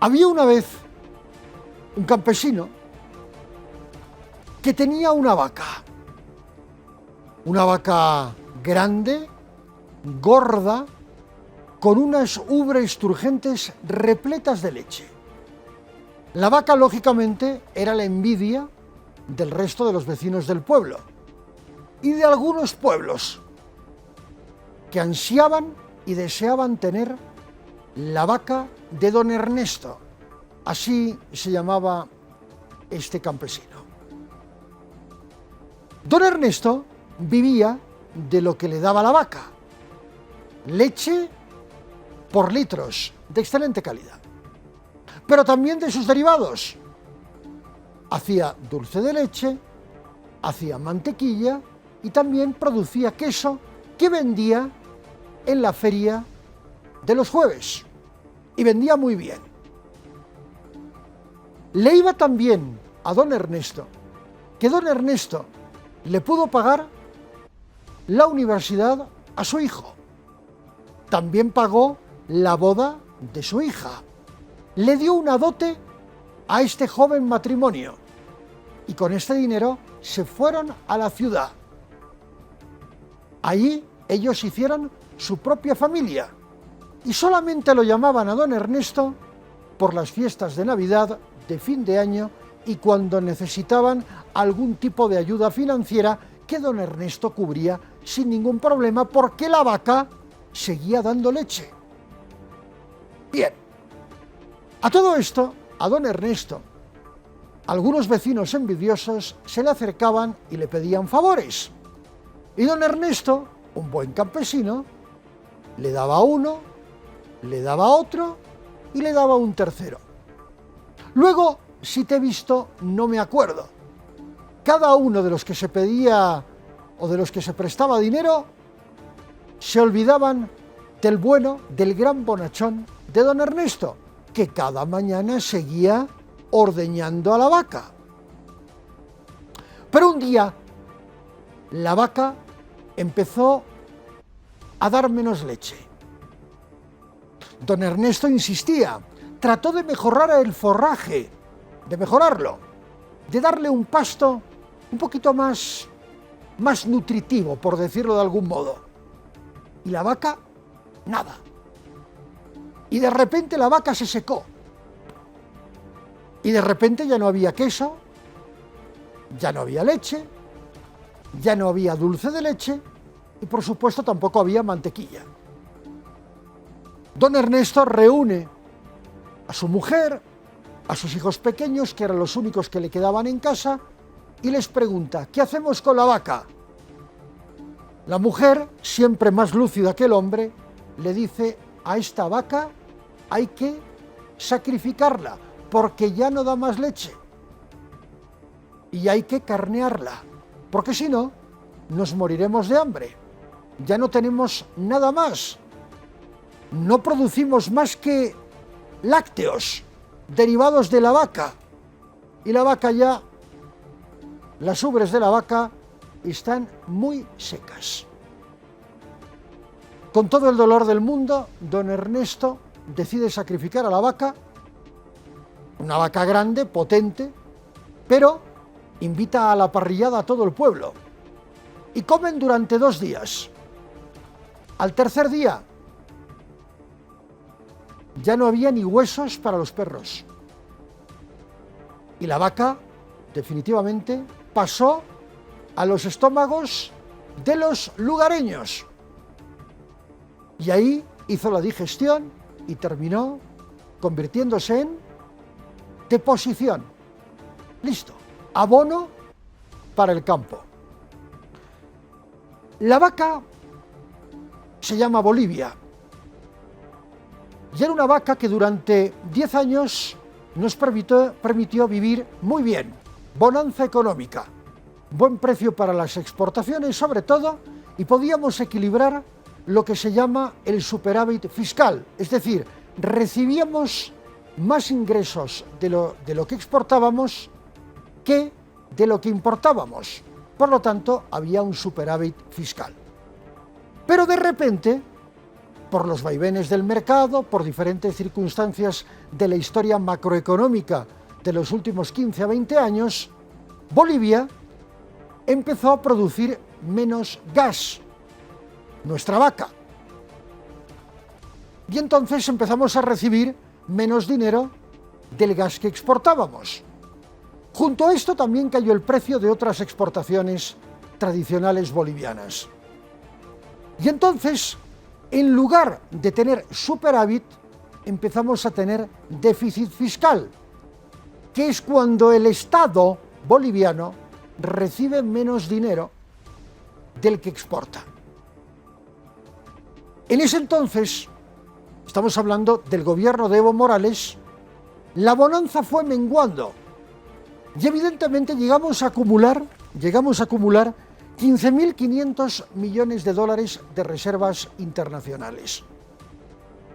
Había una vez un campesino que tenía una vaca grande, gorda, con unas ubres turgentes repletas de leche. La vaca, lógicamente, era la envidia del resto de los vecinos del pueblo y de algunos pueblos que ansiaban y deseaban tener la vaca de don Ernesto. Así se llamaba este campesino. Don Ernesto vivía de lo que le daba la vaca: leche por litros de excelente calidad, pero también de sus derivados. Hacía dulce de leche, hacía mantequilla y también producía queso que vendía en la feria de los jueves, y vendía muy bien. Le iba tan bien a don Ernesto que don Ernesto le pudo pagar la universidad a su hijo. También pagó la boda de su hija. Le dio una dote a este joven matrimonio y con este dinero se fueron a la ciudad. Allí ellos hicieron su propia familia y solamente lo llamaban a don Ernesto por las fiestas de Navidad, de fin de año y cuando necesitaban algún tipo de ayuda financiera que don Ernesto cubría sin ningún problema porque la vaca seguía dando leche. Bien, a todo esto, a don Ernesto, algunos vecinos envidiosos se le acercaban y le pedían favores. Y don Ernesto, un buen campesino, le daba a uno, le daba a otro y le daba a un tercero. Luego, si te he visto, no me acuerdo. Cada uno de los que se pedía o de los que se prestaba dinero se olvidaban del bueno, del gran bonachón de don Ernesto, que cada mañana seguía ordeñando a la vaca. Pero un día la vaca empezó a dar menos leche. Don Ernesto insistía, trató de mejorar el forraje, de mejorarlo, de darle un pasto un poquito más nutritivo, por decirlo de algún modo. Y la vaca, nada. Y de repente la vaca se secó. Y de repente ya no había queso, ya no había leche, ya no había dulce de leche y por supuesto tampoco había mantequilla. Don Ernesto reúne a su mujer, a sus hijos pequeños, que eran los únicos que le quedaban en casa, y les pregunta: ¿qué hacemos con la vaca? La mujer, siempre más lúcida que el hombre, le dice: a esta vaca hay que sacrificarla porque ya no da más leche y hay que carnearla, porque si no, nos moriremos de hambre. Ya no tenemos nada más. No producimos más que lácteos derivados de la vaca. Y la vaca ya, las ubres de la vaca están muy secas. Con todo el dolor del mundo, don Ernesto decide sacrificar a la vaca, una vaca grande, potente, pero invita a la parrillada a todo el pueblo. Y comen durante 2 días. Al tercer día, ya no había ni huesos para los perros. Y la vaca, definitivamente, pasó a los estómagos de los lugareños. Y ahí hizo la digestión y terminó convirtiéndose en deposición. Listo. Abono para el campo. La vaca se llama Bolivia. Y era una vaca que durante 10 años nos permitió vivir muy bien. Bonanza económica, buen precio para las exportaciones sobre todo, y podíamos equilibrar lo que se llama el superávit fiscal. Es decir, recibíamos más ingresos de lo que exportábamos que de lo que importábamos. Por lo tanto, había un superávit fiscal. Pero de repente, por los vaivenes del mercado, por diferentes circunstancias de la historia macroeconómica de los últimos 15 a 20 años, Bolivia empezó a producir menos gas, nuestra vaca. Y entonces empezamos a recibir menos dinero del gas que exportábamos. Junto a esto también cayó el precio de otras exportaciones tradicionales bolivianas. Y entonces, en lugar de tener superávit, empezamos a tener déficit fiscal, que es cuando el Estado boliviano recibe menos dinero del que exporta. En ese entonces, estamos hablando del gobierno de Evo Morales, la bonanza fue menguando y evidentemente llegamos a acumular 15.500 millones de dólares de reservas internacionales.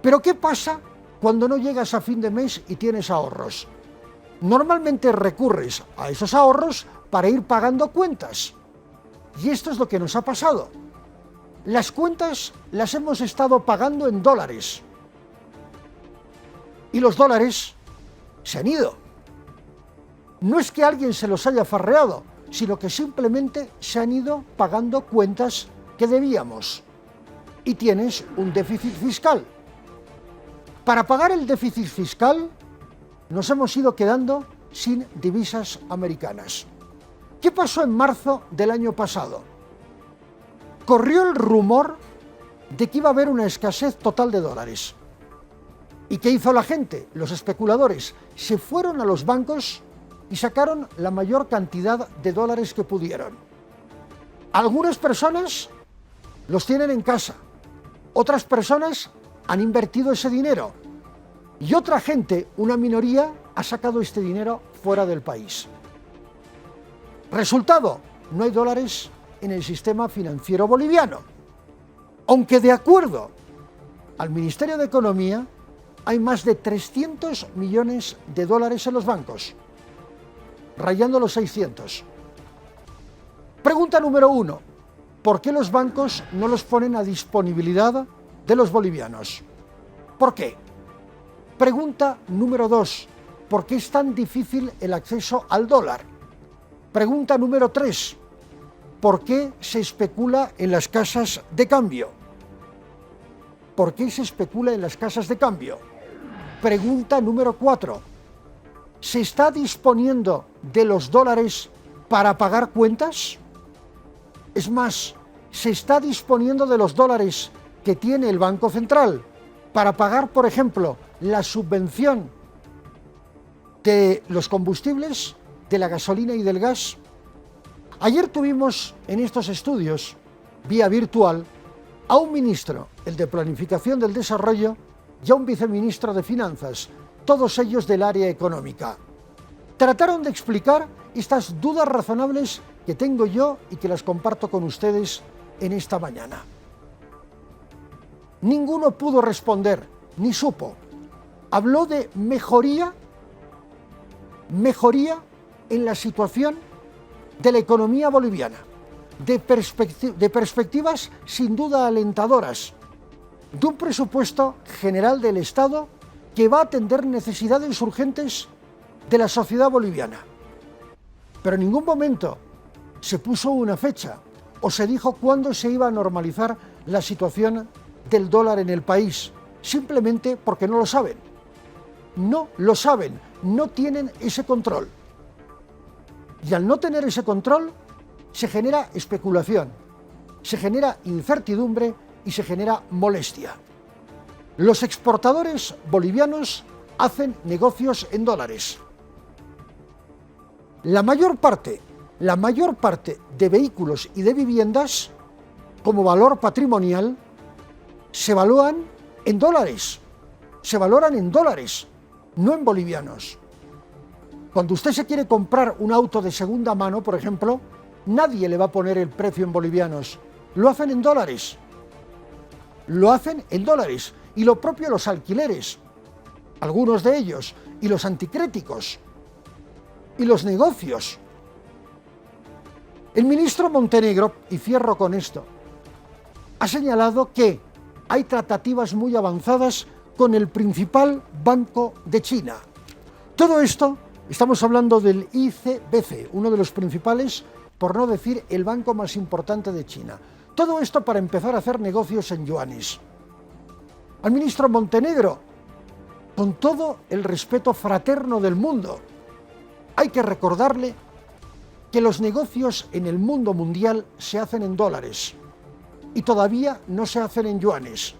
Pero ¿qué pasa cuando no llegas a fin de mes y tienes ahorros? Normalmente recurres a esos ahorros para ir pagando cuentas. Y esto es lo que nos ha pasado. Las cuentas las hemos estado pagando en dólares. Y los dólares se han ido. No es que alguien se los haya farreado, sino que simplemente se han ido pagando cuentas que debíamos. Y tienes un déficit fiscal. Para pagar el déficit fiscal, nos hemos ido quedando sin divisas americanas. ¿Qué pasó en marzo del año pasado? Corrió el rumor de que iba a haber una escasez total de dólares. ¿Y qué hizo la gente? Los especuladores se fueron a los bancos y sacaron la mayor cantidad de dólares que pudieron. Algunas personas los tienen en casa, otras personas han invertido ese dinero y otra gente, una minoría, ha sacado este dinero fuera del país. Resultado, no hay dólares en el sistema financiero boliviano, aunque de acuerdo al Ministerio de Economía hay más de 300 millones de dólares en los bancos, rayando los 600. Pregunta número 1. ¿Por qué los bancos no los ponen a disponibilidad de los bolivianos? ¿Por qué? Pregunta número 2. ¿Por qué es tan difícil el acceso al dólar? Pregunta número 3. ¿Por qué se especula en las casas de cambio? ¿Por qué se especula en las casas de cambio? Pregunta número 4. ¿Se está disponiendo de los dólares para pagar cuentas? Es más, ¿se está disponiendo de los dólares que tiene el Banco Central para pagar, por ejemplo, la subvención de los combustibles, de la gasolina y del gas? Ayer tuvimos en estos estudios, vía virtual, a un ministro, el de Planificación del Desarrollo, y a un viceministro de Finanzas, todos ellos del área económica. Trataron de explicar estas dudas razonables que tengo yo y que las comparto con ustedes en esta mañana. Ninguno pudo responder, ni supo. Habló de mejoría en la situación de la economía boliviana, de perspectivas sin duda alentadoras, de un presupuesto general del Estado que va a atender necesidades urgentes de la sociedad boliviana. Pero en ningún momento se puso una fecha o se dijo cuándo se iba a normalizar la situación del dólar en el país, simplemente porque no lo saben. No lo saben, no tienen ese control. Y al no tener ese control, se genera especulación, se genera incertidumbre y se genera molestia. Los exportadores bolivianos hacen negocios en dólares. La mayor parte de vehículos y de viviendas, como valor patrimonial, se evalúan en dólares, se valoran en dólares, no en bolivianos. Cuando usted se quiere comprar un auto de segunda mano, por ejemplo, nadie le va a poner el precio en bolivianos, lo hacen en dólares. Lo hacen en dólares, y lo propio los alquileres, algunos de ellos, y los anticréticos, y los negocios. El ministro Montenegro, y cierro con esto, ha señalado que hay tratativas muy avanzadas con el principal banco de China. Todo esto, estamos hablando del ICBC, uno de los principales, por no decir el banco más importante de China. Todo esto para empezar a hacer negocios en yuanes. Al ministro Montenegro, con todo el respeto fraterno del mundo, hay que recordarle que los negocios en el mundo mundial se hacen en dólares y todavía no se hacen en yuanes.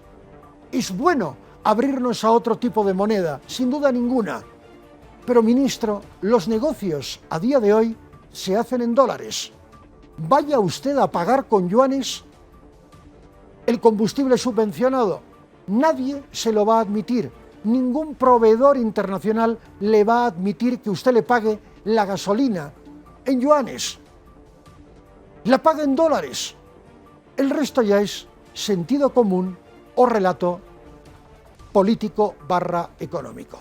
Es bueno abrirnos a otro tipo de moneda, sin duda ninguna, pero ministro, los negocios a día de hoy se hacen en dólares. Vaya usted a pagar con yuanes el combustible subvencionado. Nadie se lo va a admitir. Ningún proveedor internacional le va a admitir que usted le pague la gasolina en yuanes. La paga en dólares. El resto ya es sentido común o relato político / económico.